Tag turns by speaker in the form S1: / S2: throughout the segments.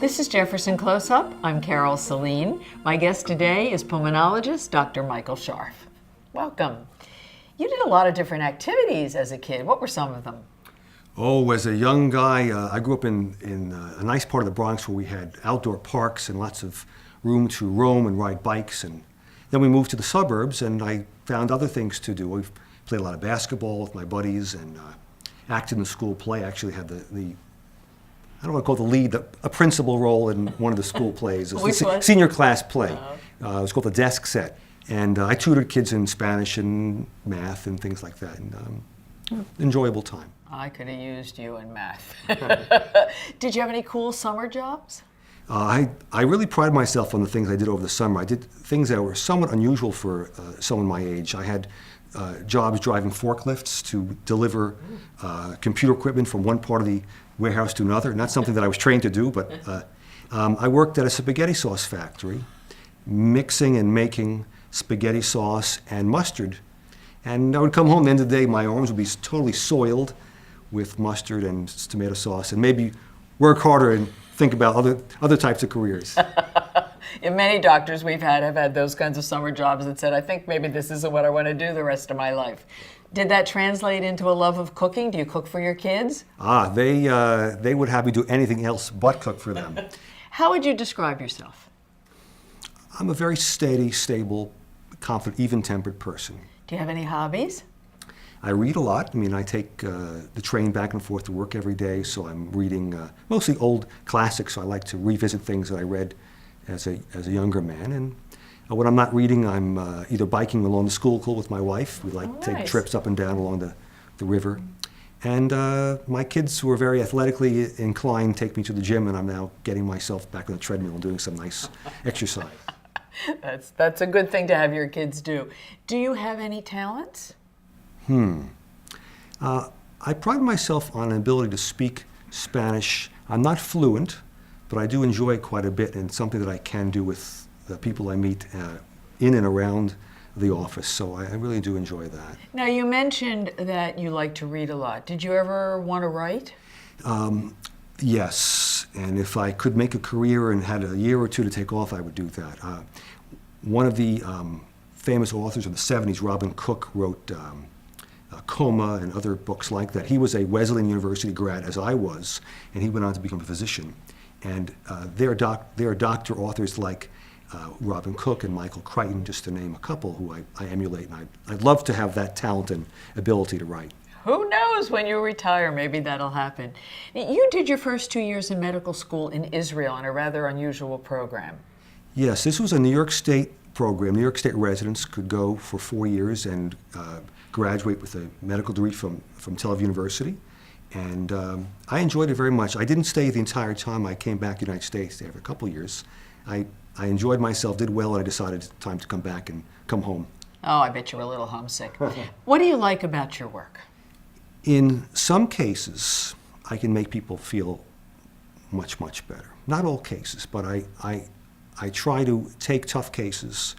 S1: This is Jefferson Close-Up. I'm Carol Celine. My guest today is pulmonologist Dr. Michael Scharf. Welcome. You did a lot of different activities as a kid. What were some of them?
S2: Oh, as a young guy, I grew up in a nice part of the Bronx where we had outdoor parks and lots of room to roam and ride bikes. And then we moved to the suburbs and I found other things to do. We played a lot of basketball with my buddies and acted in the school play. I actually had the I don't want to call it the lead, a principal role in one of the school plays. It was the senior class play. It was called the Desk Set. And I tutored kids in Spanish and math and things like that. And enjoyable time.
S1: I could have used you in math. Did you have any cool summer jobs?
S2: I really pride myself on the things I did over the summer. I did things that were somewhat unusual for someone my age. I had jobs driving forklifts to deliver computer equipment from one part of the warehouse to another. Not something that I was trained to do, but I worked at a spaghetti sauce factory, mixing and making spaghetti sauce and mustard. And I would come home at the end of the day, my arms would be totally soiled with mustard and tomato sauce, and maybe work harder and think about other types of careers.
S1: Yeah, many doctors we've had have had those kinds of summer jobs that said, I think maybe this isn't what I want to do the rest of my life. Did that translate into a love of cooking? Do you cook for your kids?
S2: They would have me do anything else but cook for them.
S1: How would you describe yourself?
S2: I'm a very steady, stable, confident, even-tempered person.
S1: Do you have any hobbies?
S2: I read a lot. I mean, I take the train back and forth to work every day, so I'm reading mostly old classics. So I like to revisit things that I read as a younger man. And when I'm not reading, I'm either biking along the Schuylkill with my wife. We like to take trips up and down along the river. And my kids, who are very athletically inclined, take me to the gym, and I'm now getting myself back on the treadmill and doing some nice exercise.
S1: That's a good thing to have your kids do. Do you have any talents?
S2: I pride myself on an ability to speak Spanish. I'm not fluent, but I do enjoy it quite a bit, and it's something that I can do with the people I meet in and around the office. So I really do enjoy that.
S1: Now, you mentioned that you like to read a lot. Did you ever want to write?
S2: Yes, and if I could make a career and had a year or two to take off, I would do that. One of the famous authors of the 70s, Robin Cook, wrote Coma and other books like that. He was a Wesleyan University grad, as I was, and he went on to become a physician. And there are doctor authors like Robin Cook and Michael Crichton, just to name a couple, who I emulate, and I'd love to have that talent and ability to write.
S1: Who knows, when you retire, maybe that'll happen. You did your first 2 years in medical school in Israel on a rather unusual program.
S2: Yes, this was a New York State program. New York State residents could go for 4 years and graduate with a medical degree from Tel Aviv University. And I enjoyed it very much. I didn't stay the entire time. I came back to the United States after a couple years. I enjoyed myself, did well, and I decided it's time to come back and come home.
S1: Oh, I bet you were a little homesick. What do you like about your work?
S2: In some cases, I can make people feel much, much better. Not all cases, but I try to take tough cases,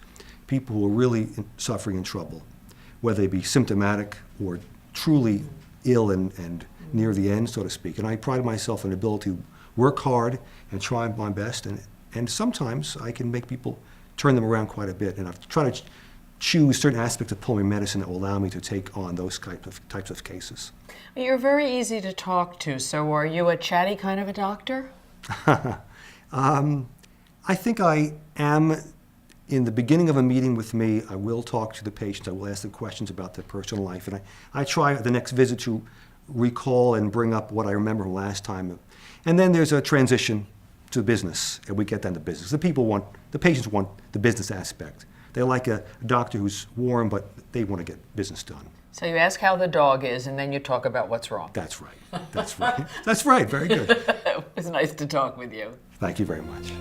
S2: people who are really suffering and trouble, whether they be symptomatic or truly ill and near the end, so to speak. And I pride myself on the ability to work hard and try my best. And sometimes I can make people turn them around quite a bit. And I've tried to choose certain aspects of pulmonary medicine that will allow me to take on those types of cases.
S1: You're very easy to talk to, so are you a chatty kind of a doctor?
S2: I think I am. In the beginning of a meeting with me, I will talk to the patients. I will ask them questions about their personal life. And I try at the next visit to recall and bring up what I remember from last time. And then there's a transition to business, and we get down to business. The patients want the business aspect. They like a doctor who's warm, but they want to get business done.
S1: So you ask how the dog is, and then you talk about what's wrong.
S2: That's right. That's right. That's right. Very good.
S1: It was nice to talk with you.
S2: Thank you very much.